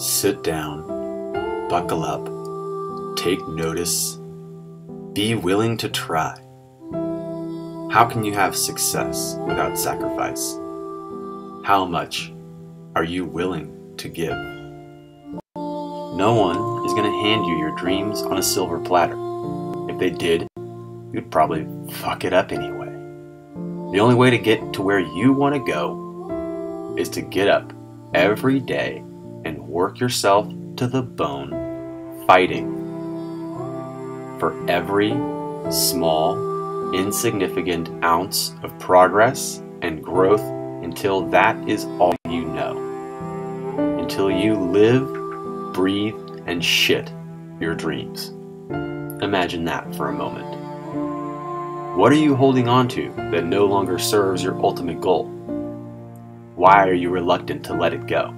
Sit down, buckle up, take notice, be willing to try. How can you have success without sacrifice? How much are you willing to give? No one is going to hand you your dreams on a silver platter. If they did, you'd probably fuck it up anyway. The only way to get to where you want to go is to get up every day and work yourself to the bone, fighting for every small, insignificant ounce of progress and growth until that is all you know. Until you live, breathe, and shit your dreams. Imagine that for a moment. What are you holding on to that no longer serves your ultimate goal? Why are you reluctant to let it go?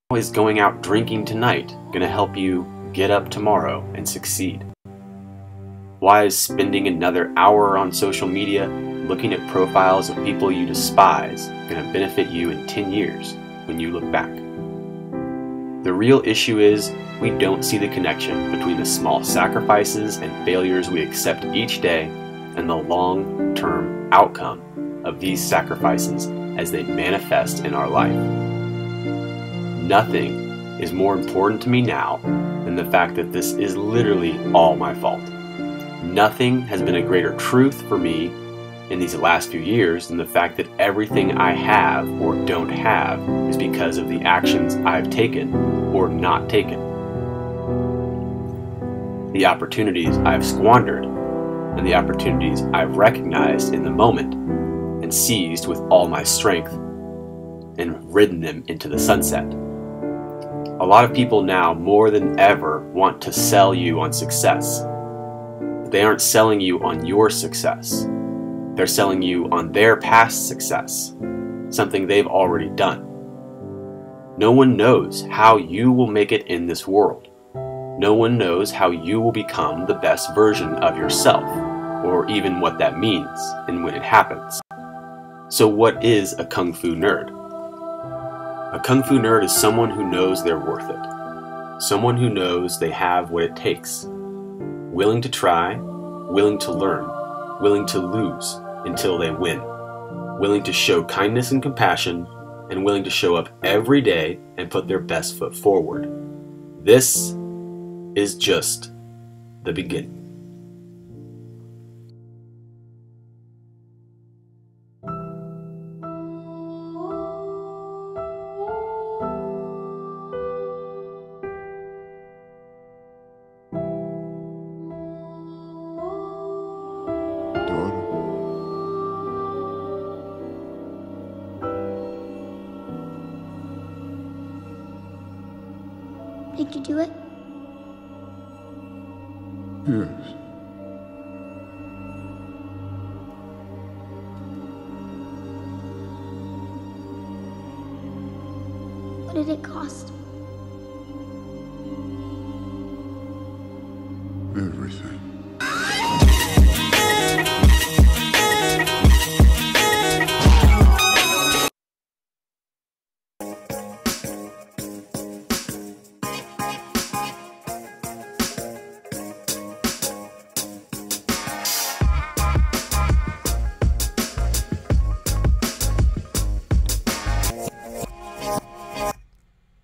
How is going out drinking tonight going to help you get up tomorrow and succeed? Why is spending another hour on social media looking at profiles of people you despise going to benefit you in 10 years when you look back? The real issue is we don't see the connection between the small sacrifices and failures we accept each day and the long-term outcome of these sacrifices as they manifest in our life. Nothing is more important to me now than the fact that this is literally all my fault. Nothing has been a greater truth for me in these last few years than the fact that everything I have or don't have is because of the actions I've taken or not taken. The opportunities I've squandered and the opportunities I've recognized in the moment and seized with all my strength and ridden them into the sunset. A lot of people now more than ever want to sell you on success. But they aren't selling you on your success. They're selling you on their past success, something they've already done. No one knows how you will make it in this world. No one knows how you will become the best version of yourself, or even what that means and when it happens. So what is a Kung Fu nerd? A Kung Fu nerd is someone who knows they're worth it. Someone who knows they have what it takes. Willing to try, willing to learn, willing to lose until they win. Willing to show kindness and compassion, and willing to show up every day and put their best foot forward. This is just the beginning. Did you do it? Yes. What did it cost? Everything.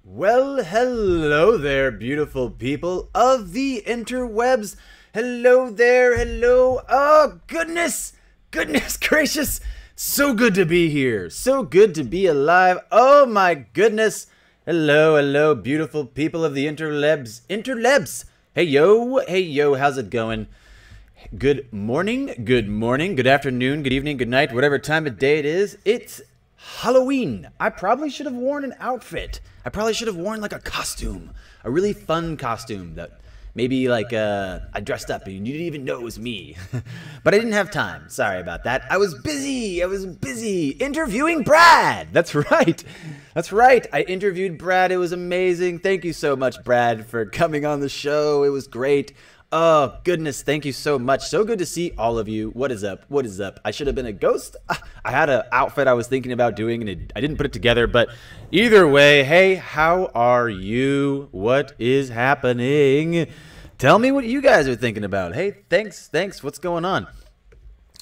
Well, hello there, beautiful people of the interwebs. Hello there, hello. Oh, goodness gracious. So good to be here. So good to be alive. Oh, my goodness. Hello, beautiful people of the interlebs. Hey, yo, how's it going? Good morning, good afternoon, good evening, good night, whatever time of day it is. It's Halloween. I probably should have worn an outfit. I probably should have worn like a costume, a really fun costume that maybe like I dressed up and you didn't even know it was me. But I didn't have time. Sorry about that. I was busy interviewing Brad. That's right. I interviewed Brad. It was amazing. Thank you so much, Brad, for coming on the show. It was great. Oh, goodness. Thank you so much. So good to see all of you. What is up? What is up? I should have been a ghost. I had an outfit I was thinking about doing, and I didn't put it together. But either way, hey, how are you? What is happening? Tell me what you guys are thinking about. Hey, thanks. What's going on?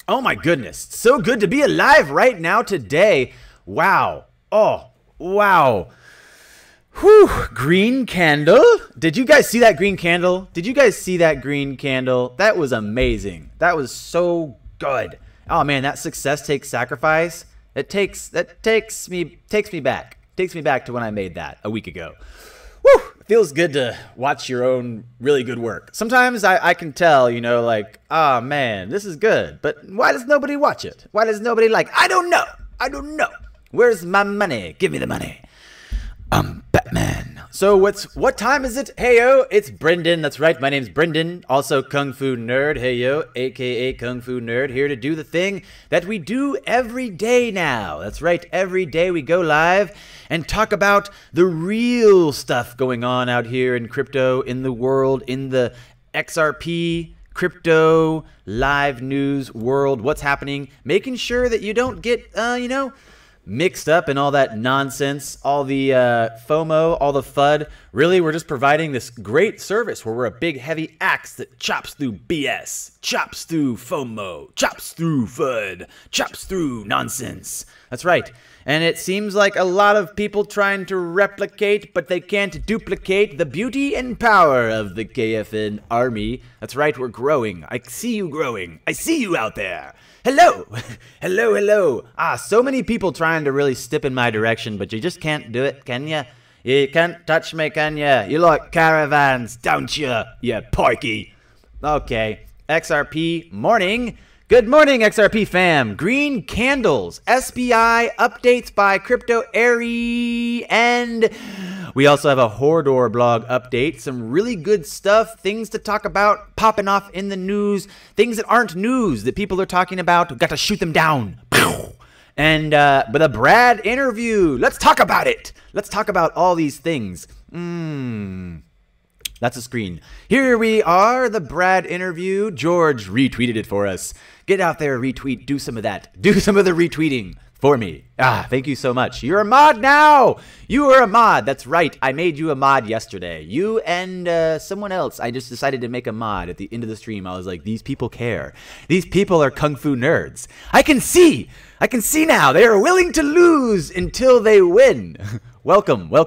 Oh, my goodness. So good to be alive right now today. Wow. Oh, wow. Whew, green candle. Did you guys see that green candle? Did you guys see that green candle? That was amazing. That was so good. Oh man, that success takes sacrifice. That takes me back. Takes me back to when I made that a week ago. Woo! It feels good to watch your own really good work. Sometimes I can tell, you know, like, oh man, this is good, but why does nobody watch it? Why does nobody like? I don't know. Where's my money? Give me the money. Batman. So what time is it? Hey yo, it's Brendan. That's right, my name's Brendan, also Kung Fu Nerd. Hey yo, aka Kung Fu Nerd, here to do the thing that we do every day now. That's right, every day we go live and talk about the real stuff going on out here in crypto, in the world, in the XRP crypto live news world. What's happening? Making sure that you don't get, you know, mixed up in all that nonsense, all the FOMO, all the FUD. Really, we're just providing this great service where we're a big heavy axe that chops through BS, chops through FOMO, chops through FUD, chops through nonsense. That's right. And it seems like a lot of people trying to replicate, but they can't duplicate the beauty and power of the KFN army. That's right, we're growing. I see you growing. I see you out there. Hello! Hello! Ah, so many people trying to really step in my direction, but you just can't do it, can ya? You can't touch me, can ya? You like caravans, don't ya, you porky? Okay, XRP morning. Good morning, XRP fam. Green candles, SBI updates by Crypto Airy, and we also have a Hodor blog update. Some really good stuff, things to talk about, popping off in the news, things that aren't news that people are talking about. We've got to shoot them down. And with a Brad interview. Let's talk about it. Let's talk about all these things. That's a screen. Here we are, the Brad interview. George retweeted it for us. Get out there, retweet, do some of that. Do some of the retweeting for me. Ah, thank you so much. You're a mod now. You are a mod. That's right. I made you a mod yesterday. You and someone else. I just decided to make a mod at the end of the stream. I was like, these people care. These people are Kung Fu nerds. I can see now. They are willing to lose until they win. Welcome. We're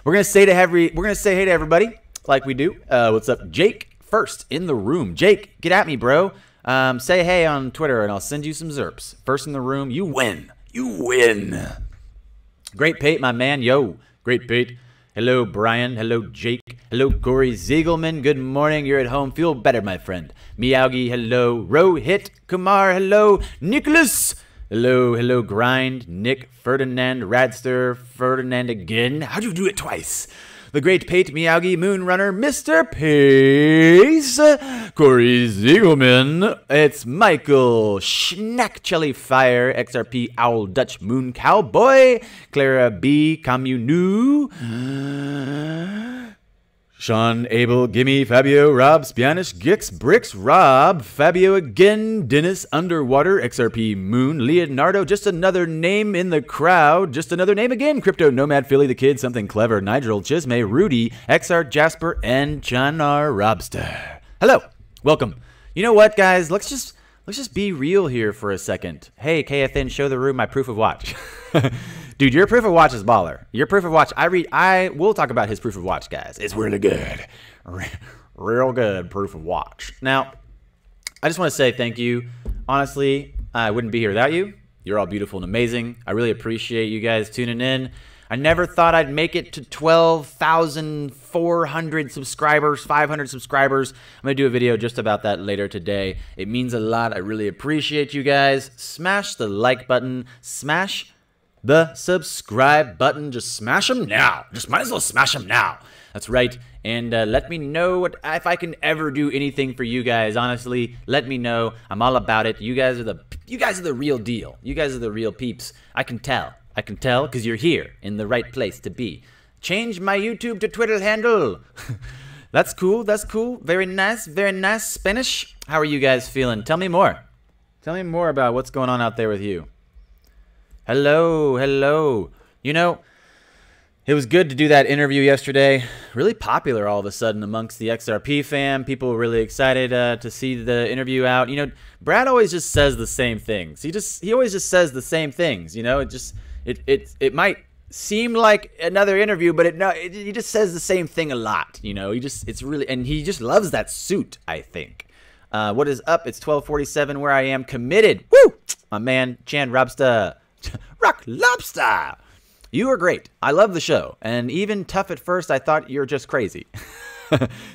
gonna say hey to everybody, like we do. What's up, Jake? First in the room. Jake, get at me, bro. Say hey on Twitter and I'll send you some zerps. First in the room, you win. You win. Great Pate, my man. Yo, Great Pate. Hello, Brian. Hello, Jake. Hello, Corey Ziegelman. Good morning. You're at home. Feel better, my friend. Miyagi. Hello. Rohit. Kumar. Hello. Nicholas. Hello, Grind. Nick. Ferdinand. Radster. Ferdinand again. How'd you do it twice? The Great Pate, Miyagi, Moonrunner, Mr. Pace, Corey Ziegelman, it's Michael, Schnack Chelly Fire, XRP Owl Dutch Moon Cowboy, Clara B, Communu, Sean, Abel, Gimme, Fabio, Rob, Spanish, Gix, Bricks, Rob, Fabio again, Dennis, Underwater, XRP Moon, Leonardo, just another name in the crowd, just another name again, Crypto Nomad, Philly the Kid, Something Clever, Nigel, Chisme, Rudy, XR, Jasper, and Janar Robster. Hello, welcome. You know what, guys, let's just be real here for a second. Hey, KFN, show the room my proof of watch. Dude, your proof of watch is baller. Your proof of watch, we'll talk about his proof of watch, guys. It's really good. Real good proof of watch. Now, I just want to say thank you. Honestly, I wouldn't be here without you. You're all beautiful and amazing. I really appreciate you guys tuning in. I never thought I'd make it to 12,400 subscribers, 500 subscribers. I'm going to do a video just about that later today. It means a lot. I really appreciate you guys. Smash the like button. Smash the subscribe button. Just smash them now. Just might as well smash them now. That's right. And let me know if I can ever do anything for you guys. Honestly, let me know. I'm all about it. You guys are the real deal. You guys are the real peeps. I can tell because you're here in the right place to be. Change my YouTube to Twitter handle. That's cool. That's cool. Very nice. Very nice. Spanish. How are you guys feeling? Tell me more. Tell me more about what's going on out there with you. Hello. Hello. You know, it was good to do that interview yesterday. Really popular all of a sudden amongst the XRP fam. People were really excited to see the interview out. You know, Brad always just says the same things. He always just says the same things. You know, it might seem like another interview, but he just says the same thing a lot. You know, he just loves that suit, I think. What is up? It's 12:47 where I am committed. Woo! My man Chan Robster, Rock Lobster. You are great. I love the show. And even tough at first, I thought you're just crazy.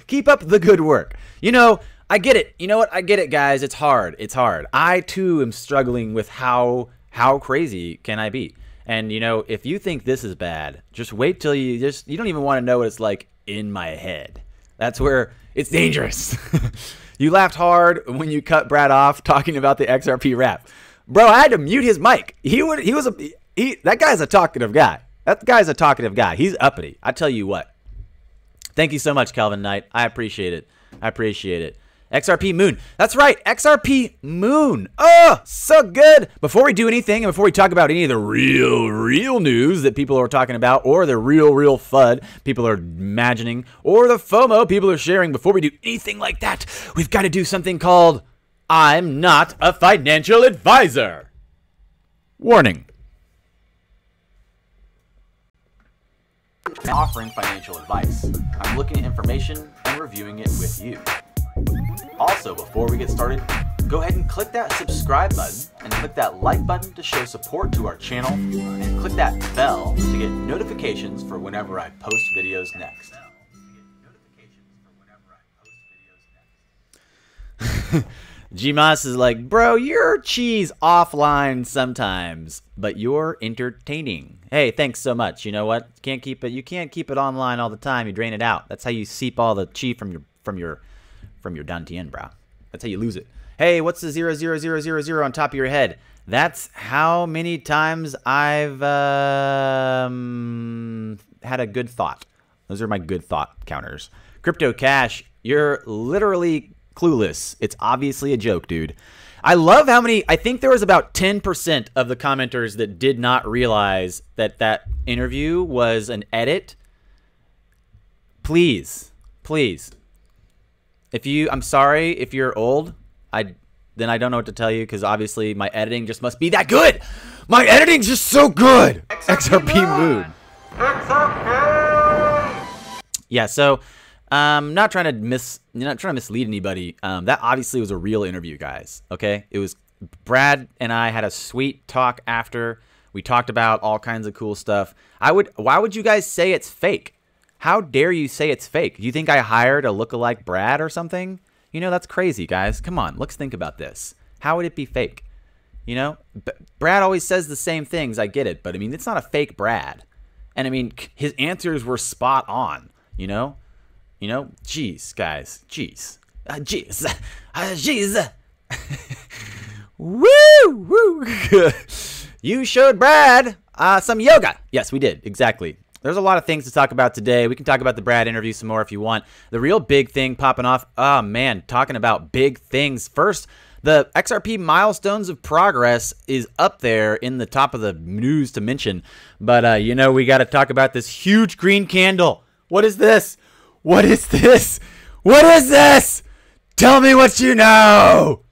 Keep up the good work. You know, I get it. You know what? I get it, guys. It's hard. It's hard. I, too, am struggling with how crazy can I be. And, you know, if you think this is bad, just wait till you don't even want to know what it's like in my head. That's where it's dangerous. You laughed hard when you cut Brad off talking about the XRP rap. Bro, I had to mute his mic. That guy's a talkative guy. That guy's a talkative guy. He's uppity. I tell you what. Thank you so much, Calvin Knight. I appreciate it. I appreciate it. XRP Moon. That's right. XRP Moon. Oh, so good. Before we do anything and before we talk about any of the real news that people are talking about or the real FUD people are imagining or the FOMO people are sharing, before we do anything like that, we've got to do something called I'm Not a Financial Advisor. Warning. Offering financial advice. I'm looking at information and reviewing it with you. Also, before we get started, go ahead and click that subscribe button and click that like button to show support to our channel, and click that bell to get notifications for whenever I post videos next. Gmas is like, bro, you're cheese offline sometimes, but you're entertaining. Hey, thanks so much. You know what? You can't keep it online all the time. You drain it out. That's how you seep all the chi from your Dantian, bro. That's how you lose it. Hey, what's the 00000 on top of your head? That's how many times I've had a good thought. Those are my good thought counters. Crypto Cash, you're literally clueless. It's obviously a joke, dude. I love how many, I think there was about 10% of the commenters that did not realize that interview was an edit. Please. I'm sorry if you're old. Then I don't know what to tell you, because obviously my editing just must be that good. My editing's just so good. XRP Moon. Yeah, so not trying to mislead anybody. That obviously was a real interview, guys. Okay, it was. Brad and I had a sweet talk after. We talked about all kinds of cool stuff. Why would you guys say it's fake? How dare you say it's fake? Do you think I hired a lookalike Brad or something? You know, that's crazy, guys. Come on, let's think about this. How would it be fake? You know, Brad always says the same things. I get it, but I mean, it's not a fake Brad. And I mean, his answers were spot on. You know, jeez, guys, jeez, jeez. Woo. You showed Brad some yoga. Yes, we did. Exactly. There's a lot of things to talk about today. We can talk about the Brad interview some more if you want. The real big thing popping off. Oh, man, talking about big things. First, the XRP Milestones of Progress is up there in the top of the news to mention. But, you know, we got to talk about this huge green candle. What is this? What is this? What is this? Tell me what you know.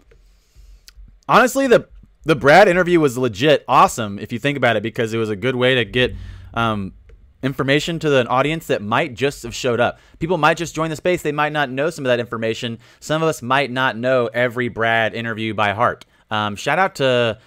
Honestly, the Brad interview was legit awesome if you think about it, because it was a good way to get information to an audience that might just have showed up. People might just join the space. They might not know some of that information. Some of us might not know every Brad interview by heart. Shout out to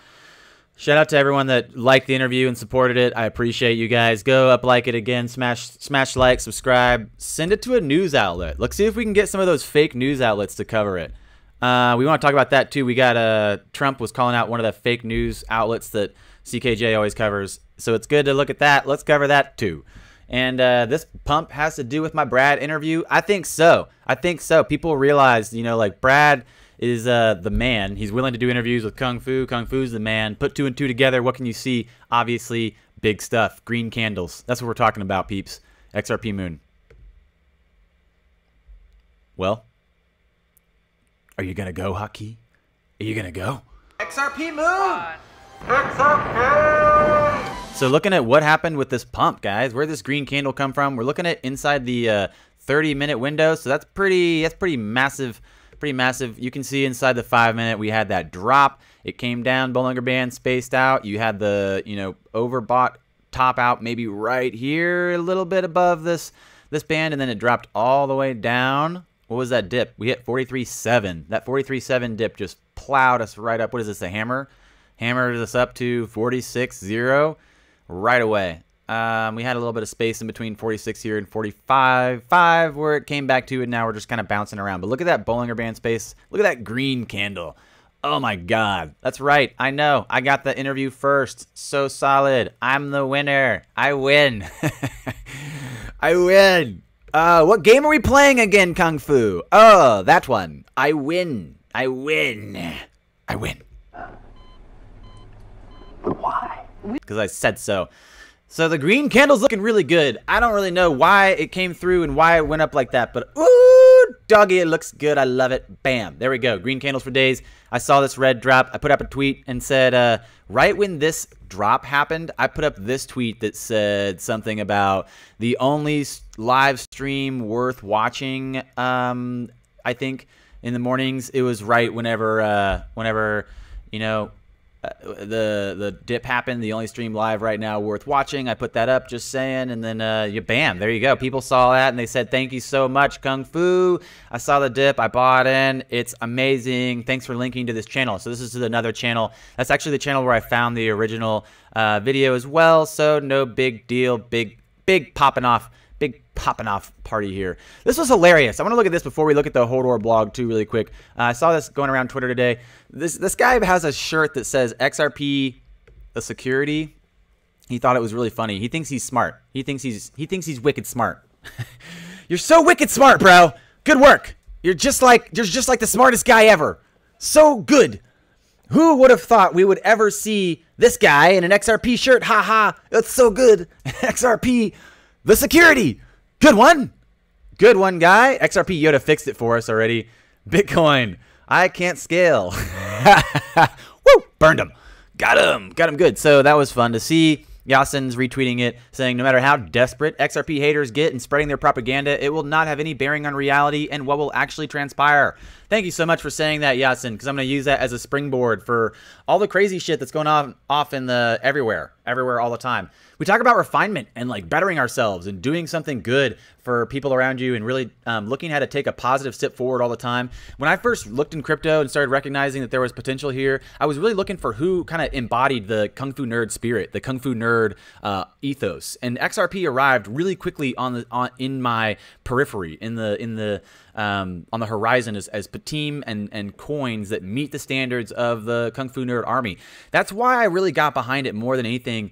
everyone that liked the interview and supported it. I appreciate you guys. Go up, like it again, smash like, subscribe, send it to a news outlet. Let's see if we can get some of those fake news outlets to cover it. We want to talk about that too. We got Trump was calling out one of the fake news outlets that CKJ always covers. So it's good to look at that. Let's cover that too. And this pump has to do with my Brad interview. I think so. People realize, you know, like Brad is the man. He's willing to do interviews with Kung Fu. Kung Fu's the man. Put 2 and 2 together. What can you see? Obviously, big stuff. Green candles. That's what we're talking about, peeps. XRP Moon. Well, are you going to go, Hotkey? Are you going to go? XRP move! XRP! So looking at what happened with this pump, guys, where this green candle come from, we're looking at inside the 30-minute window. So that's pretty massive. Pretty massive. You can see inside the 5-minute we had that drop. It came down, Bollinger Band spaced out. You had the, overbought top out maybe right here, a little bit above this band, and then it dropped all the way down. What was that dip? We hit 43.7. That 43.7 dip just plowed us right up. What is this, a hammer? Hammered us up to 46.0 right away. We had a little bit of space in between 46 here and 45.5 where it came back to, and now we're just kind of bouncing around. But look at that Bollinger Band space. Look at that green candle. Oh my God. That's right. I know. I got the interview first. So solid. I'm the winner. I win. I win. What game are we playing again, Kung Fu? Oh, that one. I win. I win. I win. Why? Because I said so. So the green candle's looking really good. I don't really know why it came through and why it went up like that, but ooh, doggy, it looks good. I love it. Bam. There we go. Green candles for days. I saw this red drop. I put up a tweet and said, right when this drop happened, I put up this tweet that said something about the only live stream worth watching, I think, in the mornings. It was right whenever, the dip happened. The only stream live right now worth watching. I put that up, just saying, and then bam, there you go. People saw that and they said, thank you so much, Kung Fu. I saw the dip. I bought in. It's amazing. Thanks for linking to this channel. So this is another channel. That's actually the channel where I found the original video as well. So no big deal. Big popping off. Big popping off party here. This was hilarious. I want to look at this before we look at the Hodor blog too really quick. I saw this going around Twitter today. This guy has a shirt that says XRP the security. He thought it was really funny. He thinks he's smart. He thinks he's wicked smart. You're so wicked smart, bro. Good work. You're just like the smartest guy ever. So good. Who would have thought we would ever see this guy in an XRP shirt? Ha ha. That's so good. XRP the security. Good one. Good one, guy. XRP Yoda fixed it for us already. Bitcoin. I can't scale. Woo! Burned him. Got him. Got him good. So that was fun to see. Yasin's retweeting it, saying no matter how desperate XRP haters get in spreading their propaganda, it will not have any bearing on reality and what will actually transpire. Thank you so much for saying that, Yasin, because I'm going to use that as a springboard for all the crazy shit that's going on off in the everywhere all the time. We talk about refinement and like bettering ourselves and doing something good for people around you and really looking how to take a positive step forward all the time. When I first looked in crypto and started recognizing that there was potential here, I was really looking for who kind of embodied the Kung Fu nerd spirit, the Kung Fu nerd ethos. And XRP arrived really quickly in my periphery, on the horizon as team and coins that meet the standards of the Kung Fu nerd army. That's why I really got behind it more than anything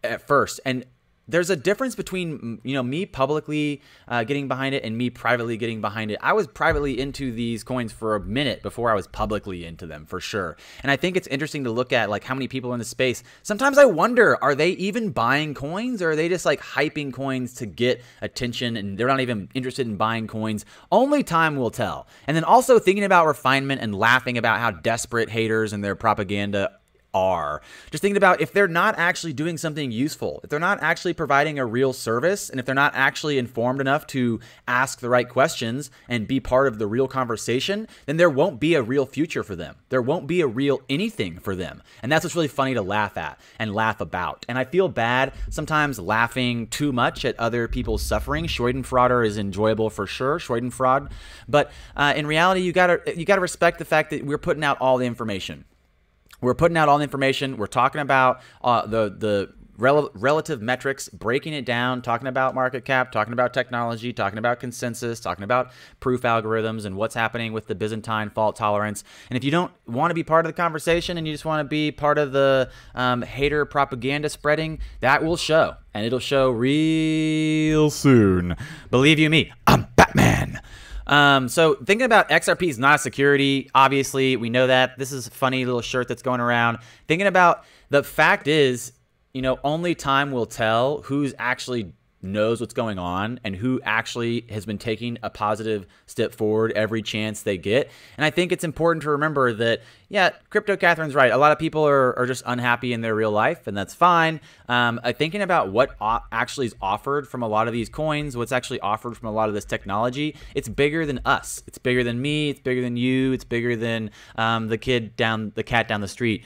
at first. And there's a difference between me publicly getting behind it and me privately getting behind it. I was privately into these coins for a minute before I was publicly into them, for sure. And I think it's interesting to look at like how many people are in the space. Sometimes I wonder, are they even buying coins, or are they just like hyping coins to get attention and they're not even interested in buying coins? Only time will tell. And then also thinking about refinement and laughing about how desperate haters and their propaganda are. Just thinking about if they're not actually doing something useful, if they're not actually providing a real service, and if they're not actually informed enough to ask the right questions and be part of the real conversation, then there won't be a real future for them. There won't be a real anything for them. And that's what's really funny to laugh at and laugh about. And I feel bad sometimes laughing too much at other people's suffering. Schadenfreude is enjoyable for sure, Schadenfreude. But in reality, you gotta respect the fact that we're putting out all the information. We're putting out all the information. We're talking about the relative metrics, breaking it down, talking about market cap, talking about technology, talking about consensus, talking about proof algorithms and what's happening with the Byzantine fault tolerance. And if you don't want to be part of the conversation and you just want to be part of the hater propaganda spreading, that will show. And it'll show real soon. Believe you me, I'm Batman. So thinking about XRP is not a security, obviously, we know that. This is a funny little shirt that's going around. Thinking about the fact is, only time will tell who's actually knows what's going on and who actually has been taking a positive step forward every chance they get. And I think it's important to remember that, yeah, Crypto Catherine's right. A lot of people are just unhappy in their real life, and that's fine. Thinking about what actually is offered from a lot of these coins, what's actually offered from a lot of this technology, it's bigger than us. It's bigger than me. It's bigger than you. It's bigger than the cat down the street.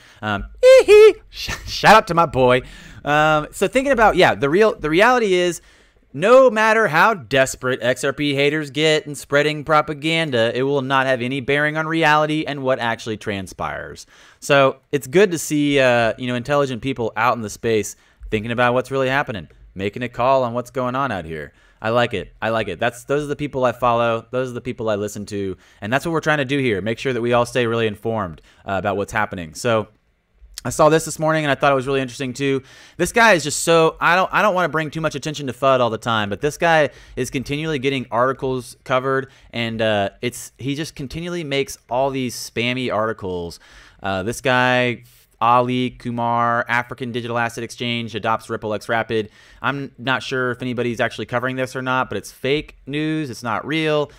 Shout out to my boy. So thinking about, yeah, the reality is, no matter how desperate XRP haters get in spreading propaganda, it will not have any bearing on reality and what actually transpires. So it's good to see, intelligent people out in the space thinking about what's really happening, making a call on what's going on out here. I like it. I like it. Those are the people I follow. Those are the people I listen to. And that's what we're trying to do here. Make sure that we all stay really informed about what's happening. So I saw this morning and I thought it was really interesting too. This guy is just so, I don't want to bring too much attention to FUD all the time, but this guy is continually getting articles covered, and he just continually makes all these spammy articles. This guy, Ali Kumar, African Digital Asset Exchange adopts Ripple X Rapid. I'm not sure if anybody's actually covering this or not, but it's fake news. It's not real.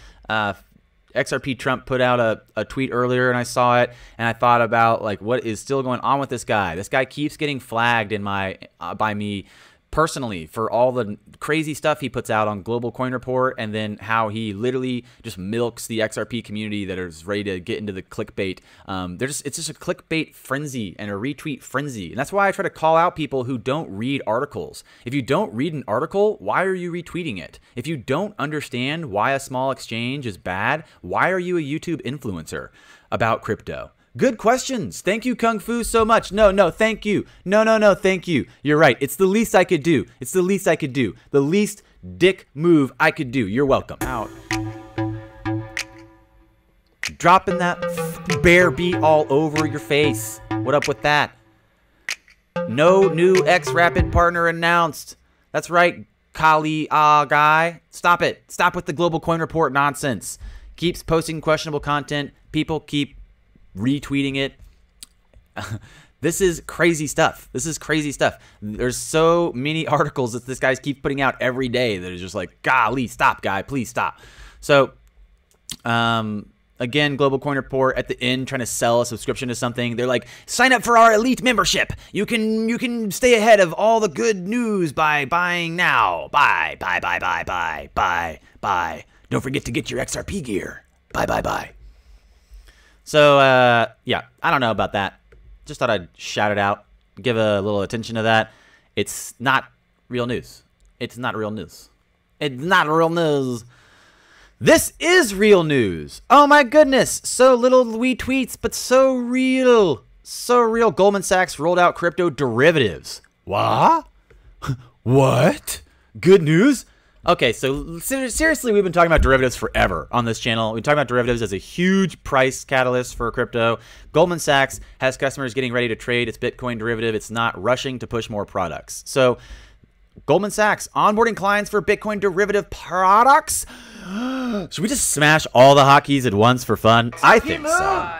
XRP Trump put out a tweet earlier, and I saw it, and I thought about like what is still going on with this guy. This guy keeps getting flagged in by me personally for all the crazy stuff he puts out on Global Coin Report, and then how he literally just milks the XRP community that is ready to get into the clickbait. It's just a clickbait frenzy and a retweet frenzy, and that's why I try to call out people who don't read articles. If you don't read an article, why are you retweeting it? If you don't understand why a small exchange is bad, why are you a YouTube influencer about crypto? Good questions. Thank you, Kung Fu, so much. No, thank you. No, thank you. You're right. It's the least I could do. It's the least I could do. The least dick move I could do. You're welcome. Out. Dropping that bear beat all over your face. What up with that? No new X Rapid partner announced. That's right, Kali guy. Stop it. Stop with the Global Coin Report nonsense. Keeps posting questionable content. People keep retweeting it. This is crazy stuff. This is crazy stuff. There's so many articles that this guy keeps putting out every day that is just like, golly, stop, guy, please stop. So, again, Global Coin Report at the end trying to sell a subscription to something. They're like, sign up for our elite membership. You can stay ahead of all the good news by buying now. Buy. Don't forget to get your XRP gear. Buy. So, yeah, I don't know about that. Just thought I'd shout it out, give a little attention to that. It's not real news. It's not real news. It's not real news. This is real news. Oh, my goodness. So little wee tweets, but so real. So real. Goldman Sachs rolled out crypto derivatives. What? What? Good news? Okay, so seriously, we've been talking about derivatives forever on this channel. We've been talking about derivatives as a huge price catalyst for crypto. Goldman Sachs has customers getting ready to trade its Bitcoin derivative. It's not rushing to push more products. So Goldman Sachs onboarding clients for Bitcoin derivative products. Should we just smash all the hotkeys at once for fun? I think so.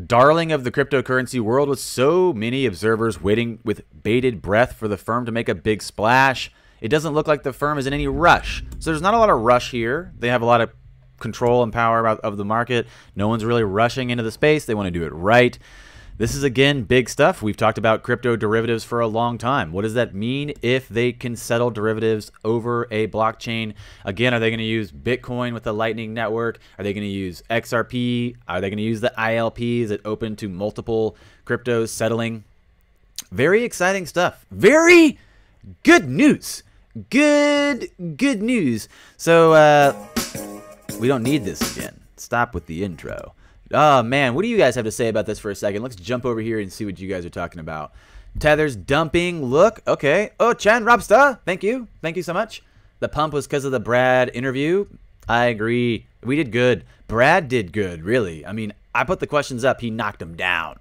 Darling of the cryptocurrency world, with so many observers waiting with bated breath for the firm to make a big splash, it doesn't look like the firm is in any rush. So there's not a lot of rush here. They have a lot of control and power of the market. No one's really rushing into the space. They want to do it right. This is, again, big stuff. We've talked about crypto derivatives for a long time. What does that mean if they can settle derivatives over a blockchain? Again, are they going to use Bitcoin with the Lightning Network? Are they going to use XRP? Are they going to use the ILPs that open to multiple cryptos settling? Very exciting stuff. Very good news. Good news. So we don't need this again. Stop with the intro. Oh, man, what do you guys have to say about this for a second? Let's jump over here and see what you guys are talking about. Tether's dumping. Look. Okay. Oh, Chan Robsta. Thank you. Thank you so much. The pump was because of the Brad interview. I agree. We did good. Brad did good, really. I mean, I put the questions up. He knocked them down.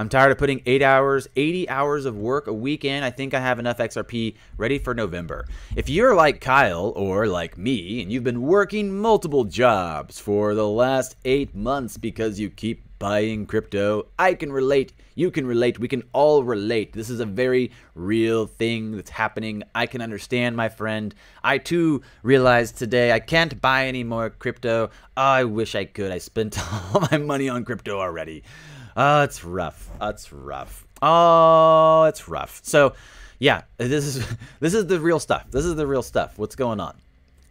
I'm tired of putting 8 hours, 80 hours of work a week in. I think I have enough XRP ready for November. If you're like Kyle or like me and you've been working multiple jobs for the last 8 months because you keep buying crypto, I can relate. You can relate. We can all relate. This is a very real thing that's happening. I can understand, my friend. I too realized today I can't buy any more crypto. Oh, I wish I could. I spent all my money on crypto already. Oh, it's rough. It's rough. Oh, it's rough. So, yeah, this is the real stuff. This is the real stuff. What's going on?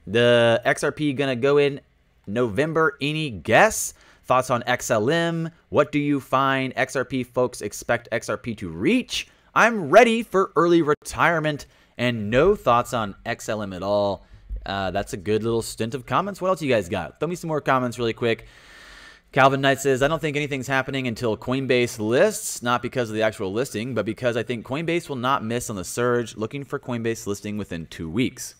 The XRP gonna go in November. Any guess? Thoughts on XLM? What do you find XRP folks expect XRP to reach? I'm ready for early retirement, and no thoughts on XLM at all. That's a good little stint of comments. What else you guys got? Throw me some more comments really quick. Calvin Knight says, I don't think anything's happening until Coinbase lists, not because of the actual listing, but because I think Coinbase will not miss on the surge. Looking for Coinbase listing within 2 weeks.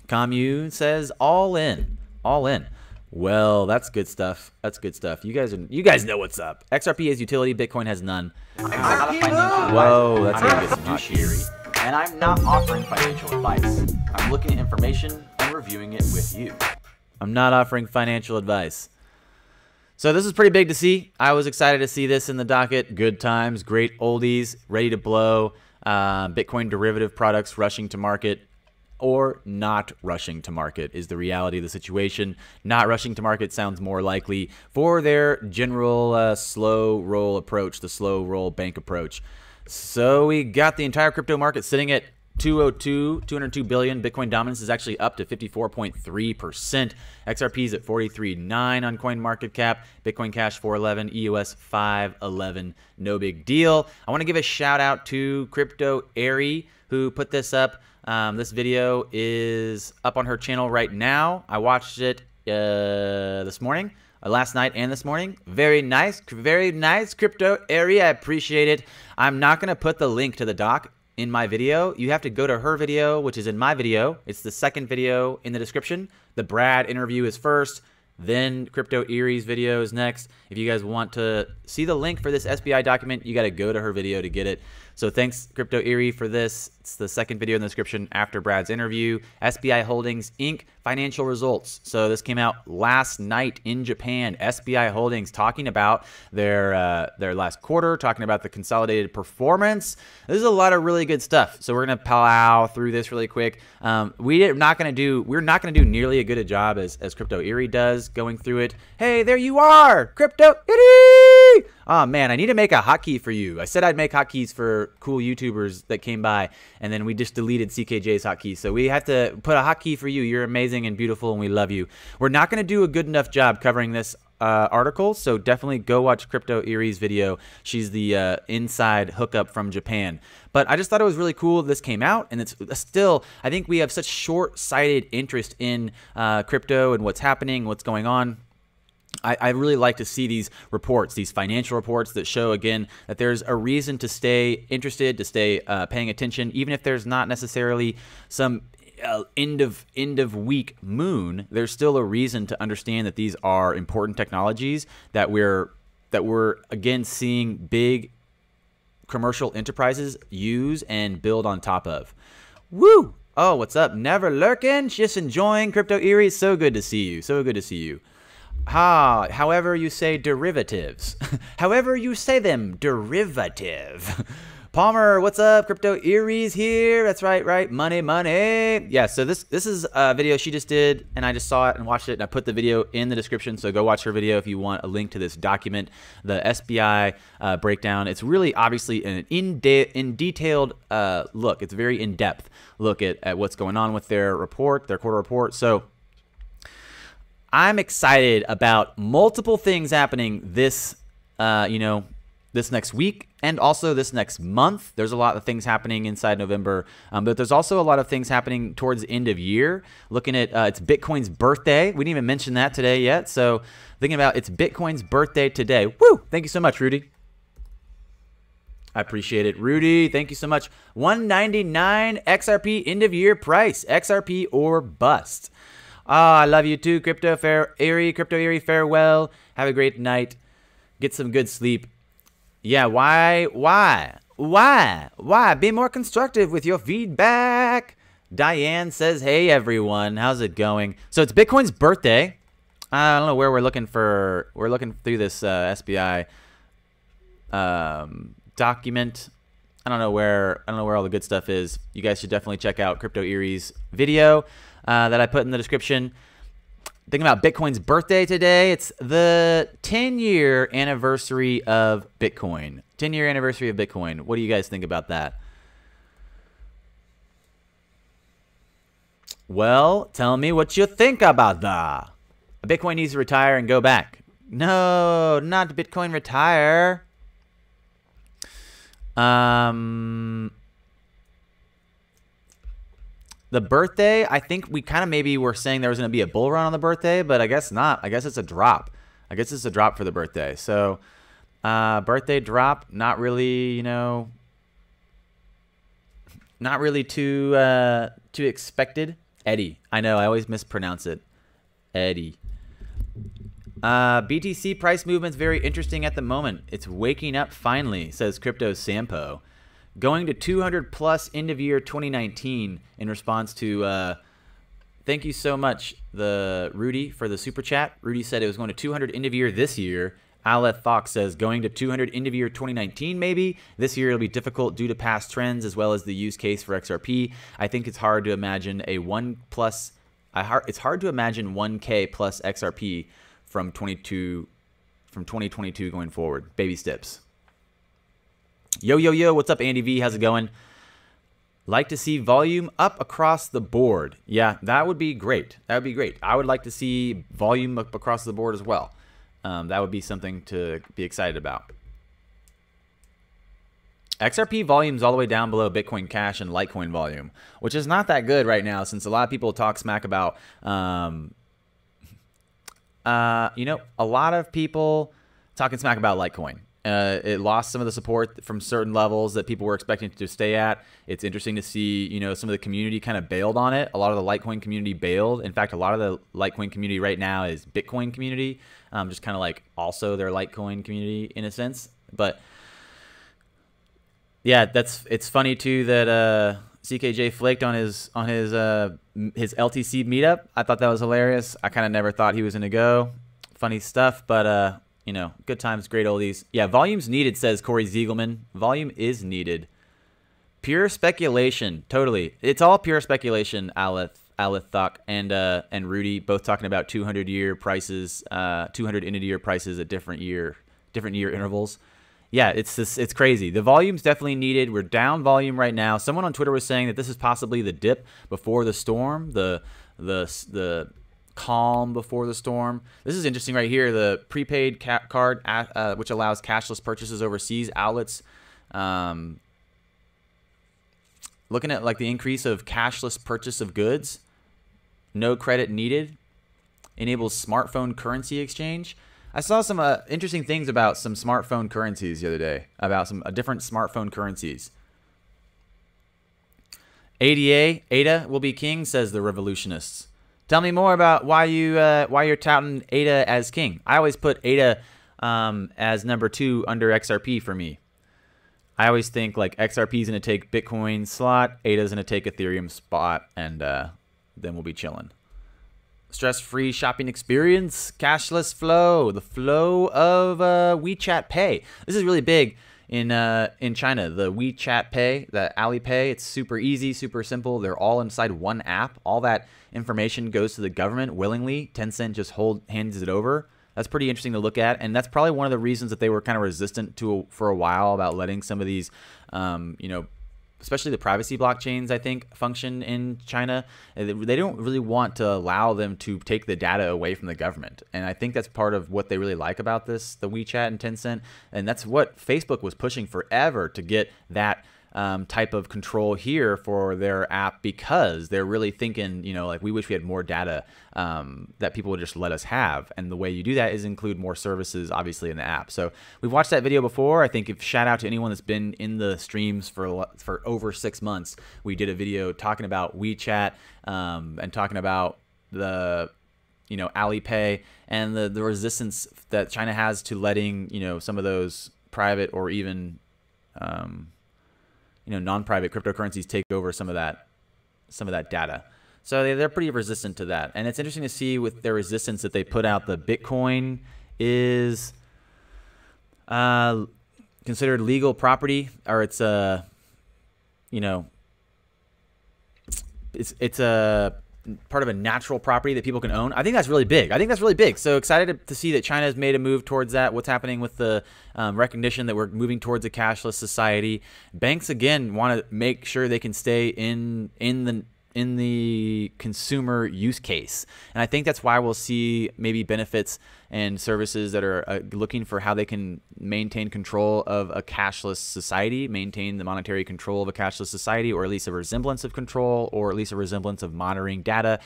Commune says, all in. All in. Well, that's good stuff. That's good stuff. You guys know what's up. XRP has utility. Bitcoin has none. Whoa, that's gonna get some hot tea. And I'm not offering financial advice. I'm looking at information and reviewing it with you. I'm not offering financial advice. So this is pretty big to see. I was excited to see this in the docket. Good times, great oldies, ready to blow. Bitcoin derivative products rushing to market. Or not rushing to market is the reality of the situation. Not rushing to market sounds more likely for their general slow roll approach, the slow roll bank approach. So we got the entire crypto market sitting at 202 billion. Bitcoin dominance is actually up to 54.3%. XRP is at 43.9 on CoinMarketCap. Bitcoin Cash 411, EOS 511. No big deal. I want to give a shout out to Crypto Airy who put this up. This video is up on her channel right now. I watched it this morning, last night and this morning. Very nice, Crypto area. I appreciate it. I'm not going to put the link to the doc in my video. You have to go to her video, which is in my video. It's the second video in the description. The Brad interview is first. Then Crypto Erie's video is next. If you guys want to see the link for this SBI document, you got to go to her video to get it. So thanks, Crypto Erie, for this. It's the second video in the description after Brad's interview. SBI Holdings, Inc. financial results. So this came out last night in Japan. SBI Holdings talking about their last quarter, talking about the consolidated performance. This is a lot of really good stuff. So we're gonna plow through this really quick. We're not gonna do nearly as good a job as Crypto Erie does going through it. Hey, there you are, Crypto Erie. Oh man, I need to make a hotkey for you. I said I'd make hotkeys for cool YouTubers that came by, and then we just deleted CKJ's hotkey. So we have to put a hotkey for you. You're amazing and beautiful, and we love you. We're not going to do a good enough job covering this article, so definitely go watch Crypto Erie's video. She's the inside hookup from Japan. But I just thought it was really cool this came out, and it's still, I think we have such short-sighted interest in crypto and what's happening, what's going on. I really like to see these reports, these financial reports that show, again, that there's a reason to stay interested, to stay paying attention, even if there's not necessarily some end of week moon. There's still a reason to understand that these are important technologies that we're again seeing big commercial enterprises use and build on top of. Woo! Oh, what's up? Never lurking, just enjoying Crypto Erie. So good to see you. So good to see you. However you say derivatives. However you say them, derivative. Palmer, what's up? Crypto Erie's here. That's right. Money. Yeah, so this is a video she just did, and I just saw it and watched it, and I put the video in the description, so go watch her video if you want a link to this document, the SBI breakdown. It's really obviously an detailed look. It's very in-depth look at what's going on with their report, their quarter report. So I'm excited about multiple things happening this, this next week and also this next month. There's a lot of things happening inside November, but there's also a lot of things happening towards the end of year. Looking at it's Bitcoin's birthday. We didn't even mention that today yet. So thinking about it's Bitcoin's birthday today. Woo! Thank you so much, Rudy. I appreciate it. Rudy, thank you so much. 199 XRP end of year price. XRP or bust. I love you too, Crypto Erie, farewell. Have a great night. Get some good sleep. Yeah, why? Be more constructive with your feedback. Diane says, hey, everyone. How's it going? So it's Bitcoin's birthday. I don't know where we're looking for. We're looking through this SBI document. I don't know where all the good stuff is. You guys should definitely check out Crypto Erie's video that I put in the description. Thinking about Bitcoin's birthday today. It's the 10-year anniversary of Bitcoin. 10-year anniversary of Bitcoin. What do you guys think about that? Well, tell me what you think about that. Bitcoin needs to retire and go back. No, not Bitcoin retire. The birthday, I think we kind of maybe were saying there was going to be a bull run on the birthday, but I guess not. I guess it's a drop. I guess it's a drop for the birthday. So, birthday drop, not really, you know, not really too expected. Eddie. I know, I always mispronounce it. Eddie. BTC price movement's very interesting at the moment. It's waking up finally, says Crypto Sampo. Going to 200 plus end of year 2019 in response to, thank you so much, the Rudy, for the super chat. Rudy said it was going to 200 end of year this year. Aleph Fox says going to 200 end of year 2019 maybe. This year it'll be difficult due to past trends as well as the use case for XRP. I think it's hard to imagine a it's hard to imagine 1K plus XRP from 2022 going forward. Baby steps. Yo, what's up, Andy V? How's it going? Like to see volume up across the board. Yeah, that would be great. That would be great. I would like to see volume up across the board as well. That would be something to be excited about. XRP volume's all the way down below Bitcoin Cash and Litecoin volume, which is not that good right now since a lot of people talk smack about, you know, a lot of people talking smack about Litecoin. It lost some of the support from certain levels that people were expecting to stay at. It's interesting to see, you know, some of the community kind of bailed on it. A lot of the Litecoin community bailed. In fact, a lot of the Litecoin community right now is Bitcoin community, just kind of like also their Litecoin community in a sense. But yeah, it's funny too that CKJ flaked on his LTC meetup. I thought that was hilarious. I kind of never thought he was gonna go. Funny stuff, but you know, good times, great oldies. Yeah, volume's needed, says Corey Ziegelman. Volume is needed. Pure speculation, totally. It's all pure speculation. Aleph Thok and Rudy both talking about 200-year prices, 200 end-of-year prices at different year intervals. Yeah, it's crazy. The volume's definitely needed. We're down volume right now. Someone on Twitter was saying that this is possibly the dip before the storm, the calm before the storm. This is interesting right here. The prepaid card, which allows cashless purchases overseas outlets. Looking at like the increase of cashless purchase of goods, no credit needed, enables smartphone currency exchange. I saw some interesting things about some smartphone currencies the other day, about some different smartphone currencies. ADA will be king, says the revolutionists. Tell me more about why you're touting ADA as king. I always put ADA as number 2 under XRP for me. I always think like XRP is going to take Bitcoin slot, ADA is going to take Ethereum spot, and then we'll be chilling. Stress-free shopping experience, cashless flow, the flow of WeChat Pay. This is really big in China. The WeChat Pay, the Alipay, it's super easy, super simple. They're all inside one app. All that information goes to the government willingly. Tencent just hands it over. That's pretty interesting to look at, and that's probably one of the reasons that they were kind of resistant to for a while about letting some of these, you know, especially the privacy blockchains, I think, function in China. They don't really want to allow them to take the data away from the government. And I think that's part of what they really like about this, the WeChat and Tencent. And that's what Facebook was pushing forever, to get that type of control here for their app, because they're really thinking, you know, like, we wish we had more data that people would just let us have. And the way you do that is include more services, obviously, in the app. So we've watched that video before. I think shout out to anyone that's been in the streams for over 6 months. We did a video talking about WeChat and talking about the, you know, Alipay and the resistance that China has to letting, you know, some of those private or even non-private cryptocurrencies take over some of that data. So they're pretty resistant to that. And it's interesting to see with their resistance that they put out the Bitcoin is considered legal property, or it's a it's a part of a natural property that people can own. I think that's really big. So excited to see that China has made a move towards that. What's happening with the recognition that we're moving towards a cashless society. Banks, again, want to make sure they can stay in the consumer use case. And I think that's why we'll see maybe benefits and services that are looking for how they can maintain control of a cashless society, maintain the monetary control of a cashless society, or at least a resemblance of control, or at least a resemblance of monitoring data.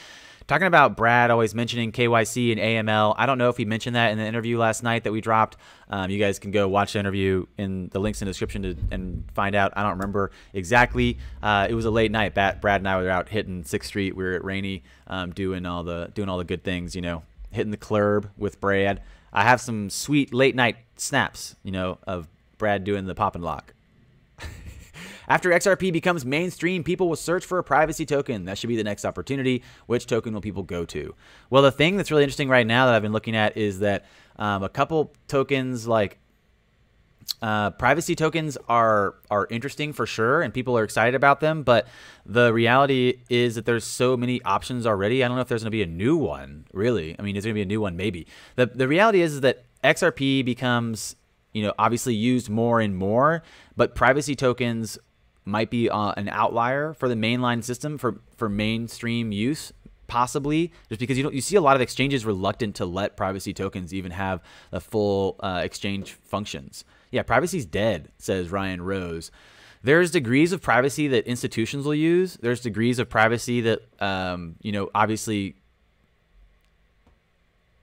Talking about Brad always mentioning KYC and AML. I don't know if he mentioned that in the interview last night that we dropped. You guys can go watch the interview in the links in the description and find out. I don't remember exactly. It was a late night. Brad and I were out hitting 6th Street. We were at Rainy doing all the good things, hitting the club with Brad. I have some sweet late night snaps, of Brad doing the pop and lock. After XRP becomes mainstream, people will search for a privacy token. That should be the next opportunity. Which token will people go to? Well, the thing that's really interesting right now that I've been looking at is that a couple tokens like privacy tokens are interesting for sure, and people are excited about them. But the reality is that there's so many options already. I don't know if there's going to be a new one, really. I mean, is there going to be a new one? Maybe. The reality is that XRP becomes, obviously used more and more, but privacy tokens might be an outlier for the mainline system for mainstream use, possibly, just because you see a lot of exchanges reluctant to let privacy tokens even have the full exchange functions. Yeah, privacy's dead, says Ryan Rose. There's degrees of privacy that institutions will use. There's degrees of privacy that obviously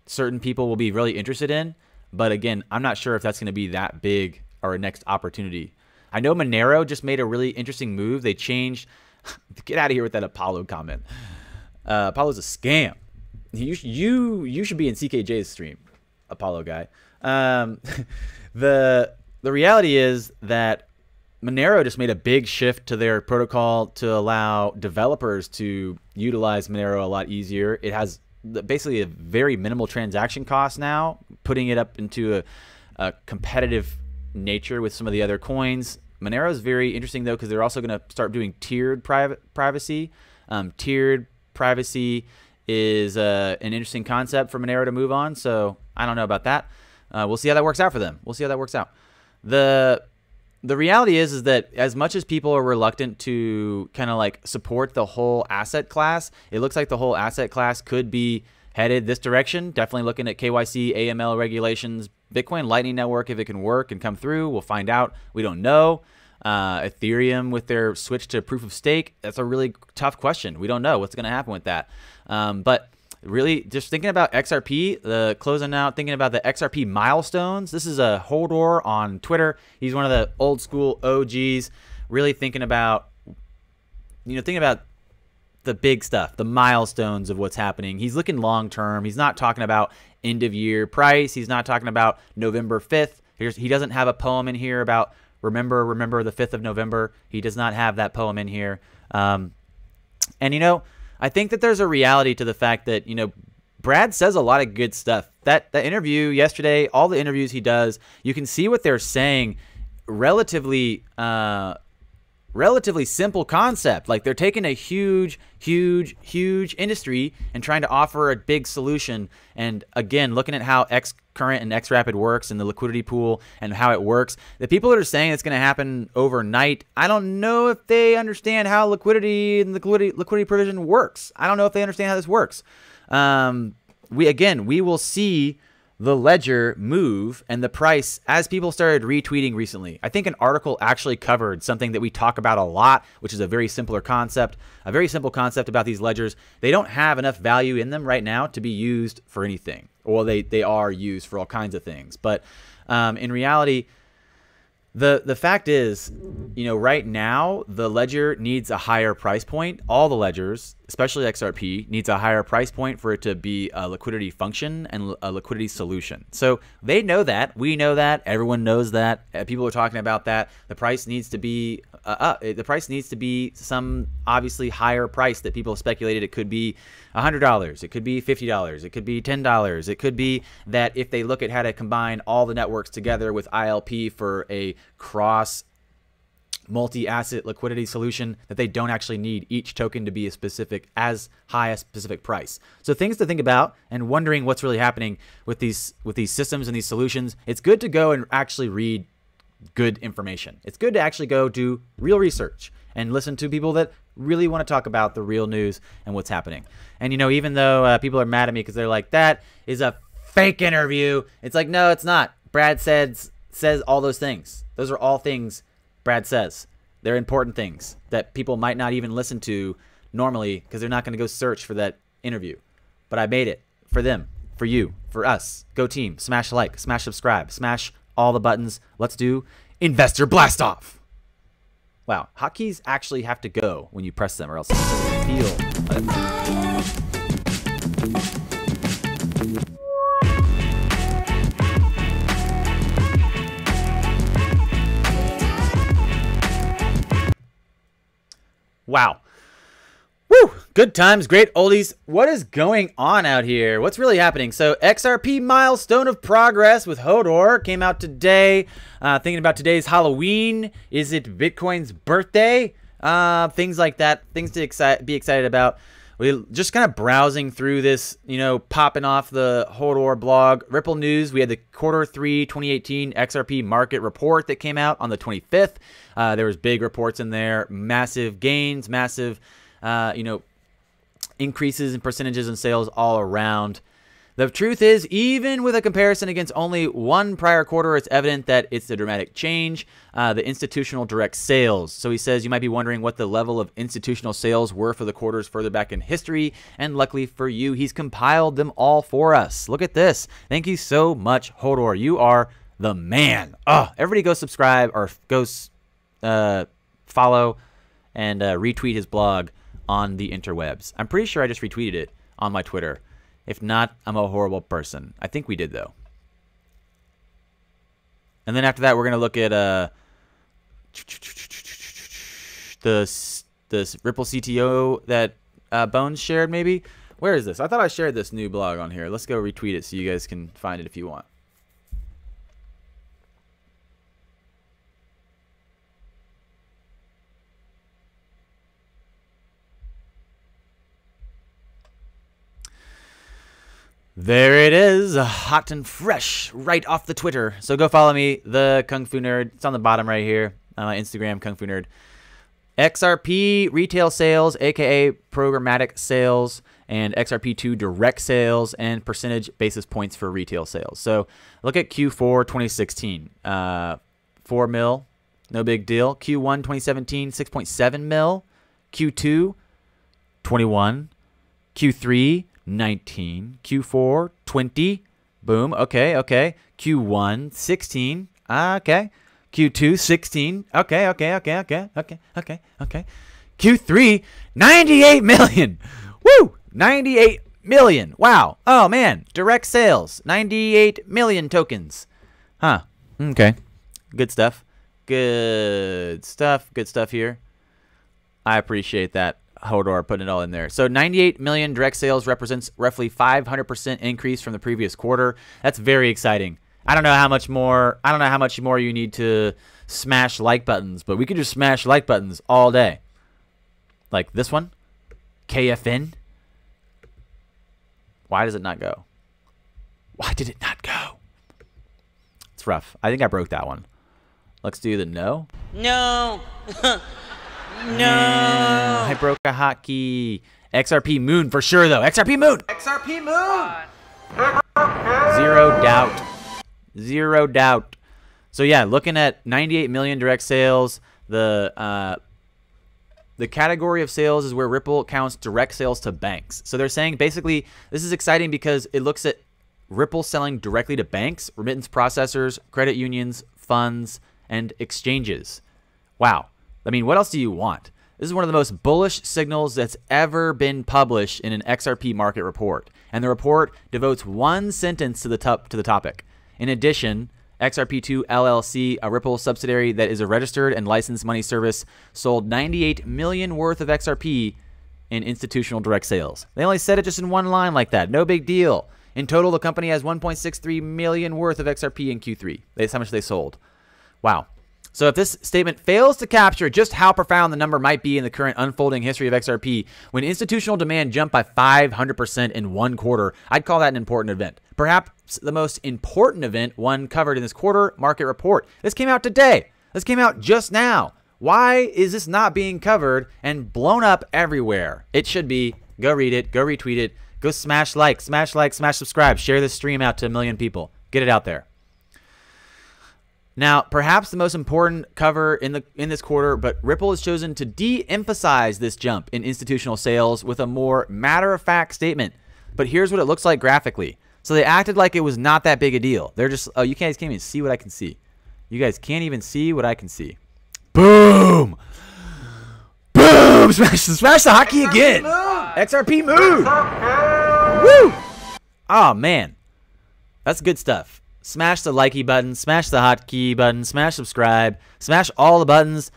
certain people will be really interested in. But again, I'm not sure if that's going to be that big or a next opportunity. I know Monero just made a really interesting move. They changed. Get out of here with that Apollo comment. Apollo's a scam. You should be in CKJ's stream, Apollo guy. The reality is that Monero just made a big shift to their protocol to allow developers to utilize Monero a lot easier. It has basically a very minimal transaction cost now, putting it up into a competitive nature with some of the other coins. Monero is very interesting though, because they're also going to start doing tiered privacy. Tiered privacy is an interesting concept for Monero to move on. So I don't know about that. We'll see how that works out for them. We'll see how that works out. The reality is that as much as people are reluctant to kind of like support the whole asset class, it looks like the whole asset class could be headed this direction. Definitely looking at KYC, AML regulations, Bitcoin Lightning Network, if it can work and come through, we'll find out. We don't know. Ethereum with their switch to proof of stake, that's a really tough question. We don't know what's going to happen with that. But really just thinking about XRP, closing out, thinking about the XRP Milestones. This is a Hodor on Twitter. He's one of the old school OGs, really thinking about, the big stuff, the milestones of what's happening. He's looking long term. He's not talking about end of year price. He's not talking about November 5th. He doesn't have a poem in here about remember the 5th of November. He does not have that poem in here. And I think that there's a reality to the fact that, Brad says a lot of good stuff. That interview yesterday, all the interviews he does, you can see what they're saying. Relatively simple concept. Like they're taking a huge industry and trying to offer a big solution. And again, looking at how Xcurrent and Xrapid works and the liquidity pool and how it works, the people that are saying it's going to happen overnight, I don't know if they understand how liquidity and liquidity provision works. I don't know if they understand how this works. We will see the ledger move and the price as people started retweeting recently. I think an article actually covered something that we talk about a lot, which is a very simple concept about these ledgers. They don't have enough value in them right now to be used for anything. Well, they are used for all kinds of things. But in reality, The fact is, you know, right now the ledger needs a higher price point. All the ledgers, especially XRP, needs a higher price point for it to be a liquidity function and a liquidity solution. So they know that, we know that, everyone knows that. People are talking about that. The price needs to be the price needs to be some obviously higher price that people speculated it could be $100, it could be $50, it could be $10. It could be that if they look at how to combine all the networks together with ILP for a cross multi-asset liquidity solution, that they don't actually need each token to be as high a specific price. So things to think about, and wondering what's really happening with these systems and these solutions. It's good to go and actually read good information. It's good to actually go do real research and listen to people that really want to talk about the real news and what's happening. And, you know, even though people are mad at me because they're like, that is a fake interview. It's like, no, it's not. Brad says all those things. Those are all things Brad says. They're important things that people might not even listen to normally because they're not going to go search for that interview. But I made it for them, for you, for us. Go team. Smash like, smash subscribe, smash all the buttons. Let's do Investor Blast Off. Wow, hotkeys actually have to go when you press them, or else it doesn't feel. Wow. Woo! Good times, great oldies. What is going on out here? What's really happening? So XRP Milestone of Progress with Hodor came out today. Thinking about today's Halloween. Is it Bitcoin's birthday? Things like that. Things to be excited about. We just kind of browsing through this, you know, popping off the Hodor blog. Ripple News, we had the Q3 2018 XRP market report that came out on the 25th. There was big reports in there, massive gains, massive, you know, increases in percentages and sales all around. The truth is, even with a comparison against only one prior quarter, it's evident that it's a dramatic change. The institutional direct sales. So he says you might be wondering what the level of institutional sales were for the quarters further back in history. And luckily for you, he's compiled them all for us. Look at this. Thank you so much, Hodor. You are the man. Oh, everybody go subscribe or go follow and retweet his blog on the interwebs. I'm pretty sure I just retweeted it on my Twitter. If not, I'm a horrible person. I think we did, though. And then after that, we're going to look at this Ripple CTO that Bones shared, maybe. Where is this? I thought I shared this new blog on here. Let's go retweet it so you guys can find it if you want. There it is, hot and fresh, right off the Twitter. So go follow me, the Kung Fu Nerd. It's on the bottom right here on my Instagram, Kung Fu Nerd. XRP retail sales, aka programmatic sales, and XRP2 direct sales, and percentage basis points for retail sales. So look at Q4 2016, 4 mil, no big deal. Q1 2017, 6.7 mil. Q2 21, Q3 19, Q4 20, boom, okay, okay. Q1 16, okay. Q2 16, okay, okay, okay, okay, okay, okay, okay. Q3 98 million, woo, 98 million, wow. Oh man, direct sales, 98 million tokens, huh? Okay, good stuff, good stuff here. I appreciate that. Hodor putting it all in there. So 98 million direct sales represents roughly 500% increase from the previous quarter. That's very exciting. I don't know how much more you need to smash like buttons, but we could just smash like buttons all day. Like this one, KFN. Why does it not go? Why did it not go? It's rough. I think I broke that one. Let's do the no. No. No. I broke a hotkey. XRP Moon for sure, though. XRP Moon. XRP Moon. Zero doubt. Zero doubt. So, yeah, looking at 98 million direct sales, the category of sales is where Ripple counts direct sales to banks. So they're saying basically this is exciting because it looks at Ripple selling directly to banks, remittance processors, credit unions, funds, and exchanges. Wow. I mean, what else do you want? This is one of the most bullish signals that's ever been published in an XRP market report. And the report devotes one sentence to the topic. In addition, XRP2 LLC, a Ripple subsidiary that is a registered and licensed money service, sold 98 million worth of XRP in institutional direct sales. They only said it just in one line like that. No big deal. In total, the company has 1.63 million worth of XRP in Q3. That's how much they sold. Wow. So if this statement fails to capture just how profound the number might be in the current unfolding history of XRP, when institutional demand jumped by 500% in one quarter, I'd call that an important event. Perhaps the most important event one covered in this quarter market report. This came out today. This came out just now. Why is this not being covered and blown up everywhere? It should be. Go read it. Go retweet it. Go smash like, smash subscribe. Share this stream out to 1 million people. Get it out there. Now, perhaps the most important cover in this quarter, but Ripple has chosen to de-emphasize this jump in institutional sales with a more matter-of-fact statement. But here's what it looks like graphically. So they acted like it was not that big a deal. They're just, oh, you guys can't even see what I can see. You guys can't even see what I can see. Boom! Boom! Smash the hockey again! XRP move! Woo! Oh, man. That's good stuff. Smash the likey button, smash the hotkey button, smash subscribe, smash all the buttons.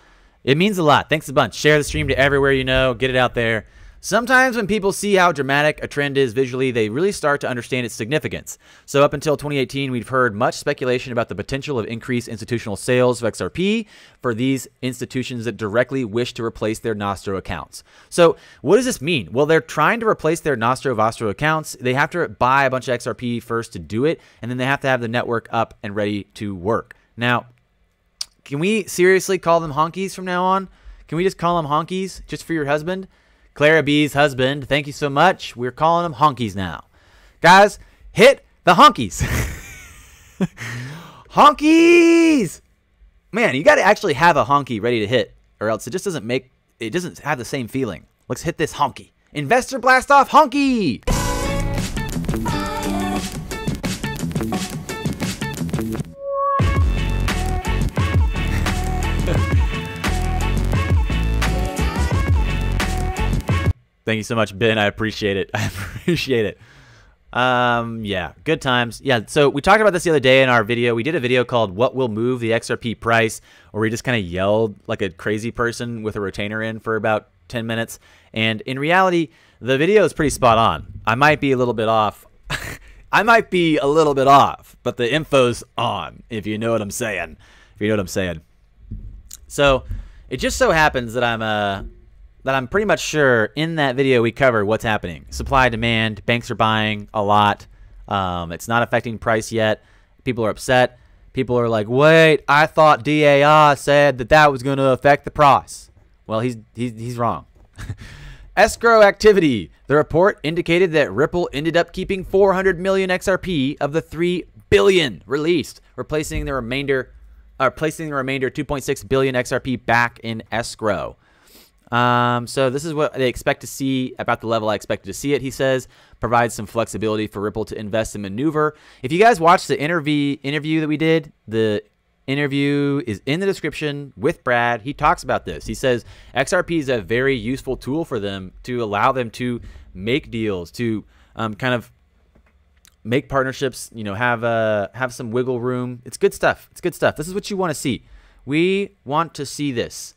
It means a lot. Thanks a bunch. Share the stream to everywhere you know. Get it out there. Sometimes when people see how dramatic a trend is visually, they really start to understand its significance. So up until 2018, we've heard much speculation about the potential of increased institutional sales of XRP for these institutions that directly wish to replace their Nostro accounts. So what does this mean? Well, they're trying to replace their Nostro Vostro accounts. They have to buy a bunch of XRP first to do it, and then they have to have the network up and ready to work. Now, can we seriously call them honkies from now on? Can we just call them honkies just for your husband? Clara B's husband, thank you so much. We're calling them honkies now. Guys, hit the honkies. Honkies! Man, you got to actually have a honky ready to hit, or else it just doesn't have the same feeling. Let's hit this honky. Investor blast off honky! Thank you so much, Ben. I appreciate it. I appreciate it. Yeah, good times. Yeah, so we talked about this the other day in our video. We did a video called What Will Move the XRP Price, where we just kind of yelled like a crazy person with a retainer in for about 10 minutes. And in reality, the video is pretty spot on. I might be a little bit off. I might be a little bit off, but the info's on, if you know what I'm saying. If you know what I'm saying. So it just so happens that I'm pretty much sure in that video we cover what's happening. Supply, demand, banks are buying a lot. It's not affecting price yet. People are upset. People are like, wait, I thought DAI said that was going to affect the price. Well, he's wrong. Escrow activity. The report indicated that Ripple ended up keeping 400 million XRP of the 3 billion released, placing the remainder 2.6 billion XRP back in escrow. So this is what they expect to see, about the level I expected to see it, he says. Provides some flexibility for Ripple to invest and maneuver. If you guys watched the interview that we did, the interview is in the description with Brad. He talks about this. He says XRP is a very useful tool for them to allow them to make deals, to kind of make partnerships, you know, have some wiggle room. It's good stuff. It's good stuff. This is what you want to see. We want to see this.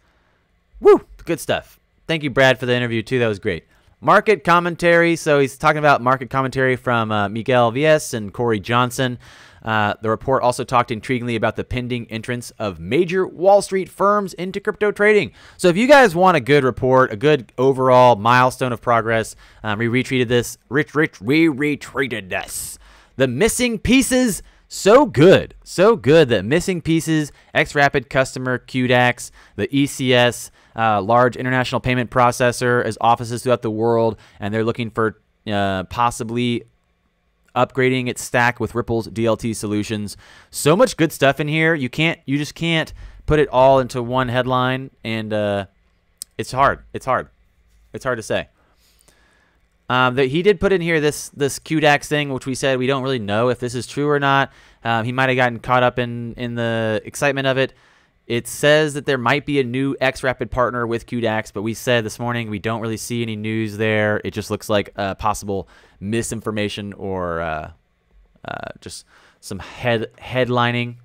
Woo! Good stuff. Thank you, Brad, for the interview, too. That was great. Market commentary. So he's talking about market commentary from Miguel Vies and Corey Johnson. The report also talked intriguingly about the pending entrance of major Wall Street firms into crypto trading. So if you guys want a good report, a good overall milestone of progress, we retweeted this. We retweeted this. The missing pieces. So good that missing pieces, XRapid customer QDAX, the ECS, large international payment processor, as offices throughout the world, and they're looking for possibly upgrading its stack with Ripple's DLT solutions. So much good stuff in here. You just can't put it all into one headline, and it's hard. It's hard to say. That he did put in here this QDAX thing, which we said we don't really know if this is true or not. He might have gotten caught up in the excitement of it. It says that there might be a new XRapid partner with QDAX, but we said this morning we don't really see any news there. It just looks like possible misinformation or just some headlining.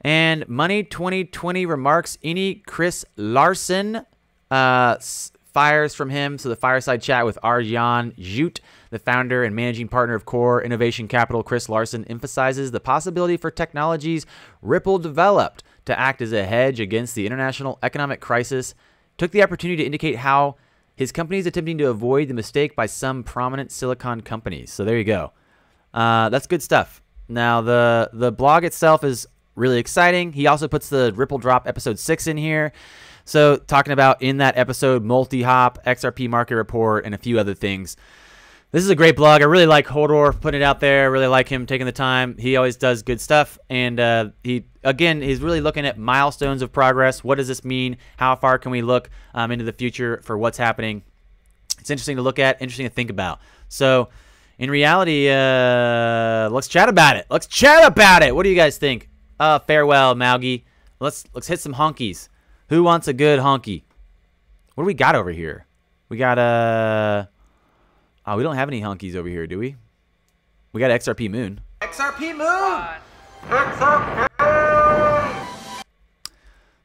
And Money 2020 remarks, any Chris Larson fires from him. So the fireside chat with Arjan Jute, the founder and managing partner of Core Innovation Capital. Chris Larson emphasizes the possibility for technologies Ripple developed to act as a hedge against the international economic crisis. Took the opportunity to indicate how his company is attempting to avoid the mistake by some prominent Silicon companies. So there you go. That's good stuff. Now, the blog itself is really exciting. He also puts the Ripple Drop episode 6 in here. So talking about in that episode, multi-hop, XRP market report, and a few other things. This is a great blog. I really like Hodor putting it out there. I really like him taking the time. He always does good stuff. And he's really looking at milestones of progress. What does this mean? How far can we look into the future for what's happening? It's interesting to look at, interesting to think about. So in reality, let's chat about it. Let's chat about it. What do you guys think? Farewell, Maugi. Let's hit some honkies. Who wants a good honky? What do we got over here? We got we don't have any honkies over here, do we? We got XRP Moon. XRP Moon! XRP!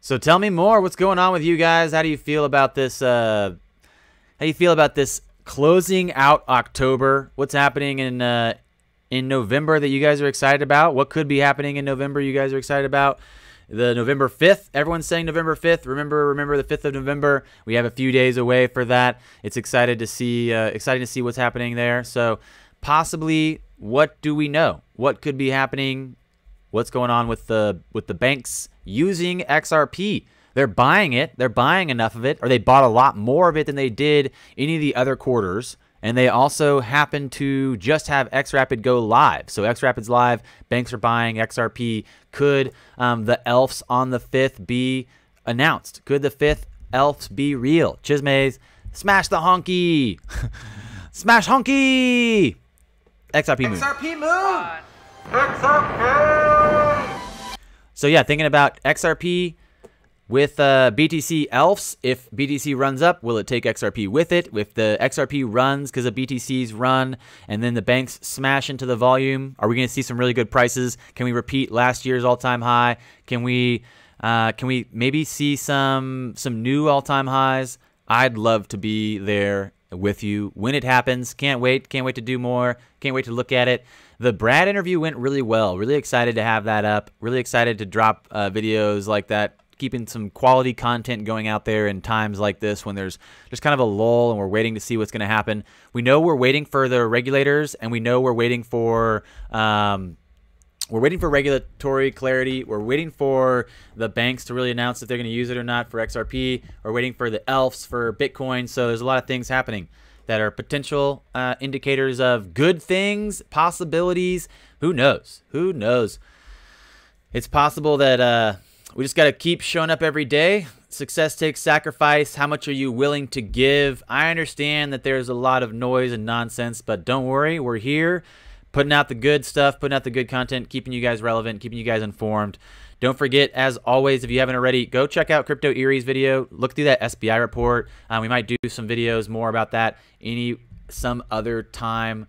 So tell me more. What's going on with you guys? How do you feel about this? How do you feel about this closing out October? What's happening in November that you guys are excited about? What could be happening in November you guys are excited about? The November 5th, everyone's saying November 5th. Remember the 5th of November. We have a few days away for that. It's exciting to see what's happening there. So possibly, what do we know? What could be happening? What's going on with the banks using XRP? They're buying it. They're buying enough of it, or they bought a lot more of it than they did any of the other quarters. And they also happen to just have XRapid go live. So XRapid's live. Banks are buying XRP. Could the ELFs on the 5th be announced? Could the 5th ELFs be real? Chismays, smash the honky. Smash honky. XRP Moon. XRP Moon. XRP. So yeah, thinking about XRP. With BTC ELFs, if BTC runs up, will it take XRP with it? If the XRP runs because of BTC's run and then the banks smash into the volume, are we going to see some really good prices? Can we repeat last year's all-time high? Can we maybe see some new all-time highs? I'd love to be there with you when it happens. Can't wait. Can't wait to do more. Can't wait to look at it. The Brad interview went really well. Really excited to have that up. Really excited to drop videos like that. Keeping some quality content going out there in times like this when there's just kind of a lull and we're waiting to see what's going to happen. We know we're waiting for the regulators, and we know we're waiting for regulatory clarity. We're waiting for the banks to really announce if they're going to use it or not for XRP. We're waiting for the ELFs for Bitcoin. So there's a lot of things happening that are potential indicators of good things, possibilities. Who knows? Who knows? It's possible that we just got to keep showing up every day. Success takes sacrifice. How much are you willing to give? I understand that there's a lot of noise and nonsense, but don't worry. We're here putting out the good stuff, putting out the good content, keeping you guys relevant, keeping you guys informed. Don't forget, as always, if you haven't already, go check out Crypto Erie's video. Look through that SBI report. We might do some videos more about that some other time.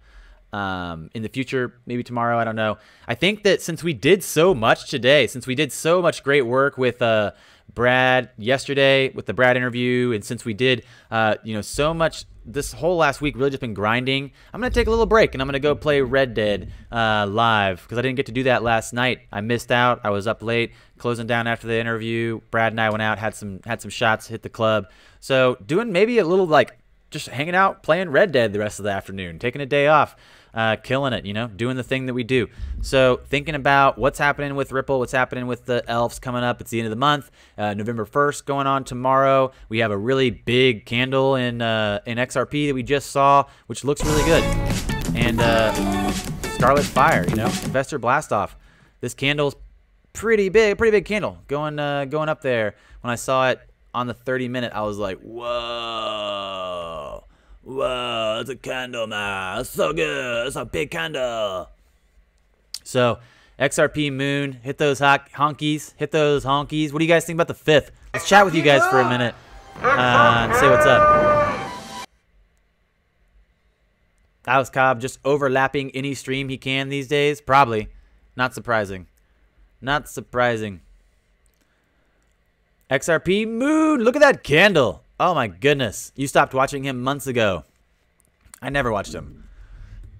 In the future, maybe tomorrow, I don't know. I think that since we did so much today, since we did so much great work with Brad yesterday with the Brad interview, and since we did so much this whole last week, really just been grinding, I'm gonna take a little break and I'm gonna go play Red Dead live because I didn't get to do that last night. I missed out. I was up late closing down after the interview. Brad and I went out, had some shots, hit the club. So doing maybe a little just hanging out, playing Red Dead the rest of the afternoon, taking a day off. Killing it, doing the thing that we do. So thinking about what's happening with Ripple, what's happening with the ELFs coming up. It's the end of the month, November 1st going on tomorrow. We have a really big candle in XRP that we just saw, which looks really good. And Scarlet Fire, Investor Blast Off. This candle's pretty big candle going up there. When I saw it on the 30-minute, I was like, whoa. Whoa, it's a candle, man. It's so good. It's a big candle. So, XRP Moon, hit those honkies. Hit those honkies. What do you guys think about the 5th? Let's chat with you guys for a minute and say what's up. Alex Cobb just overlapping any stream he can these days? Probably. Not surprising. Not surprising. XRP Moon, look at that candle. Oh my goodness. You stopped watching him months ago. I never watched him.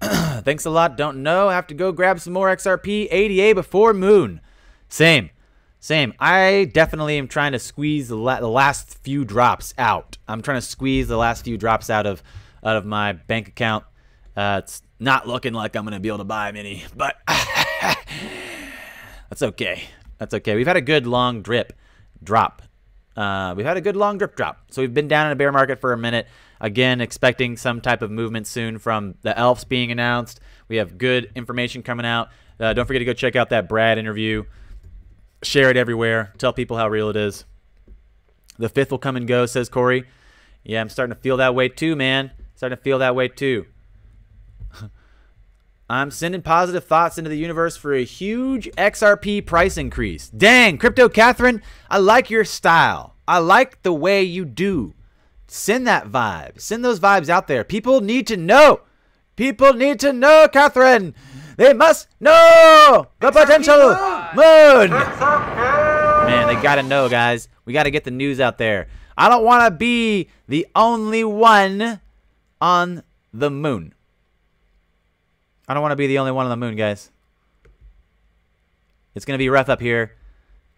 Thanks a lot. Don't know. I have to go grab some more XRP ADA before Moon. Same. I definitely am trying to squeeze the last few drops out. I'm trying to squeeze the last few drops out of my bank account. It's not looking like I'm going to be able to buy many, but that's okay. That's okay. We've had a good long drop. We've had a good long drop. So we've been down in a bear market for a minute. Again, expecting some type of movement soon from the elves being announced. We have good information coming out. Don't forget to go check out that Brad interview. Share it everywhere. Tell people how real it is. The 5th will come and go, says Corey. Yeah, I'm starting to feel that way too, man. Starting to feel that way too. I'm sending positive thoughts into the universe for a huge XRP price increase. Dang, Crypto Catherine, I like your style. I like the way you do. Send that vibe. Send those vibes out there. People need to know. People need to know, Catherine. They must know the potential moon. Man, they got to know, guys. We got to get the news out there. I don't want to be the only one on the moon. I don't want to be the only one on the moon, guys. It's going to be rough up here.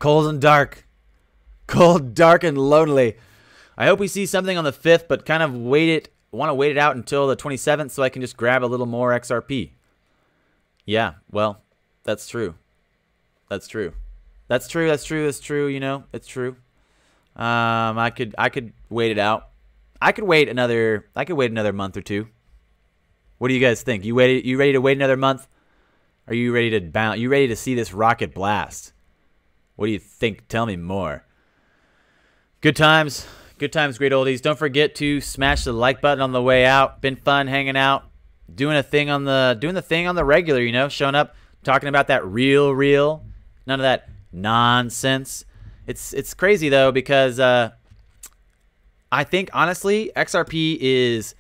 Cold and dark. Cold, dark, and lonely. I hope we see something on the 5th, but kind of want to wait it out until the 27th so I can just grab a little more XRP. Yeah, well, that's true. That's true. That's true. That's true. That's true. You know, it's true. I could wait it out. I could wait another month or two. What do you guys think? You ready to wait another month? Are you ready to bounce? You ready to see this rocket blast? What do you think? Tell me more. Good times. Good times, great oldies. Don't forget to smash the like button on the way out. Been fun hanging out, doing the thing on the regular, you know, showing up, talking about that real, none of that nonsense. It's crazy though, because I think honestly XRP is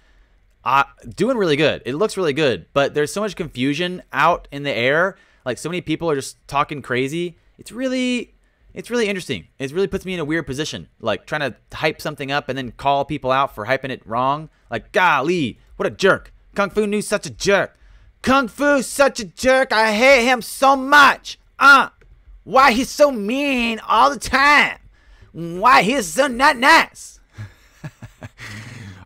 doing really good. It looks really good, but there's so much confusion out in the air. Like so many people are just talking crazy. It's really interesting. It really puts me in a weird position, like trying to hype something up and then call people out for hyping it wrong. Like, golly, what a jerk. Kung Fu Nu's such a jerk. Kung Fu's such a jerk. I hate him so much. Why he's so mean all the time? Why he's so not nice?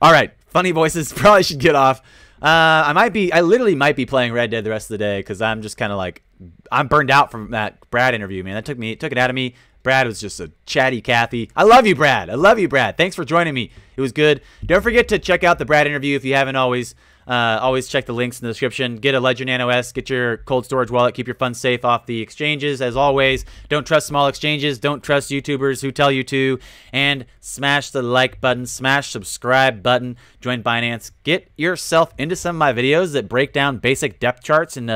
All right, funny voices. Probably should get off. I literally might be playing Red Dead the rest of the day because I'm just kind of like, I'm burned out from that Brad interview, man. That took it out of me. Brad was just a chatty Cathy. I love you, Brad. I love you, Brad. Thanks for joining me. It was good. Don't forget to check out the Brad interview if you haven't always. Always check the links in the description. Get a Ledger Nano S. Get your cold storage wallet. Keep your funds safe off the exchanges. As always, don't trust small exchanges. Don't trust YouTubers who tell you to. And smash the like button. Smash subscribe button. Join Binance. Get yourself into some of my videos that break down basic depth charts and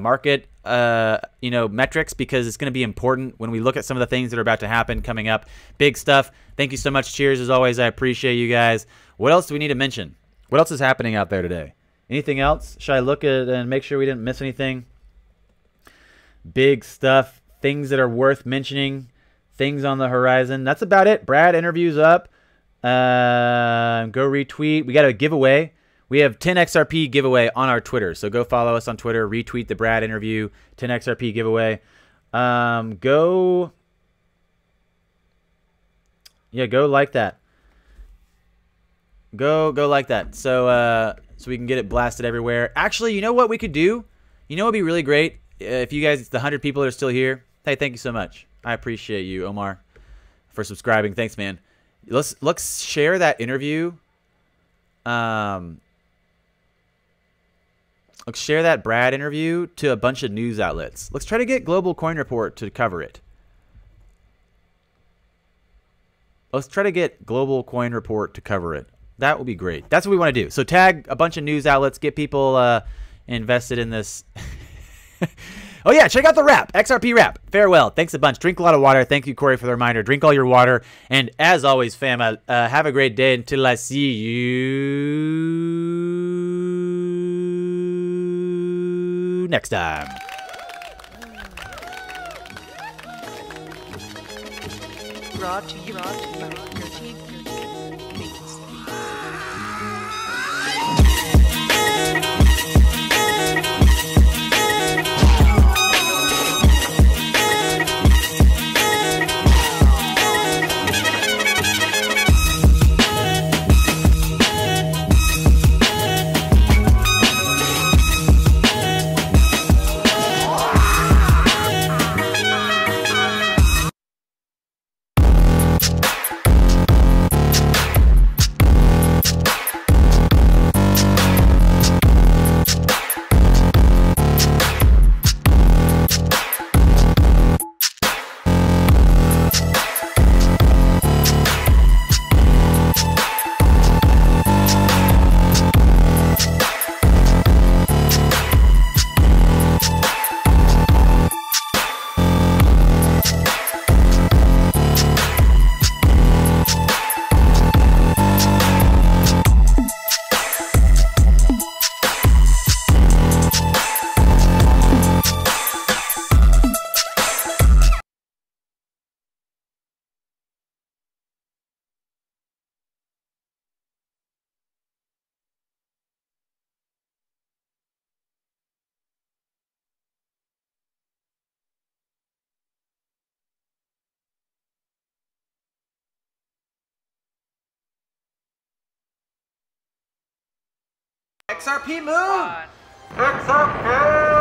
market metrics, because it's going to be important when we look at some of the things that are about to happen coming up. Big stuff. Thank you so much. Cheers as always. I appreciate you guys. What else do we need to mention? What else is happening out there today? Anything else? Should I look at and make sure we didn't miss anything? Big stuff. Things that are worth mentioning. Things on the horizon. That's about it. Brad interviews up. Go retweet. We got a giveaway. We have 10 XRP giveaway on our Twitter. So go follow us on Twitter. Retweet the Brad interview. 10 XRP giveaway. Go like that. Go like that. So we can get it blasted everywhere. Actually, you know what we could do? You know what would be really great? If you guys, the 100 people that are still here. Hey, thank you so much. I appreciate you, Omar, for subscribing. Thanks, man. Let's share that interview. Let's share that Brad interview to a bunch of news outlets. Let's try to get Global Coin Report to cover it. Let's try to get Global Coin Report to cover it. That would be great. That's what we want to do. So tag a bunch of news outlets, get people invested in this. Oh yeah, check out the wrap, XRP wrap. Farewell. Thanks a bunch. Drink a lot of water. Thank you, Corey, for the reminder. Drink all your water. And as always, fam, have a great day until I see you next time. Brought to you by your team. XRP Moon! XRP!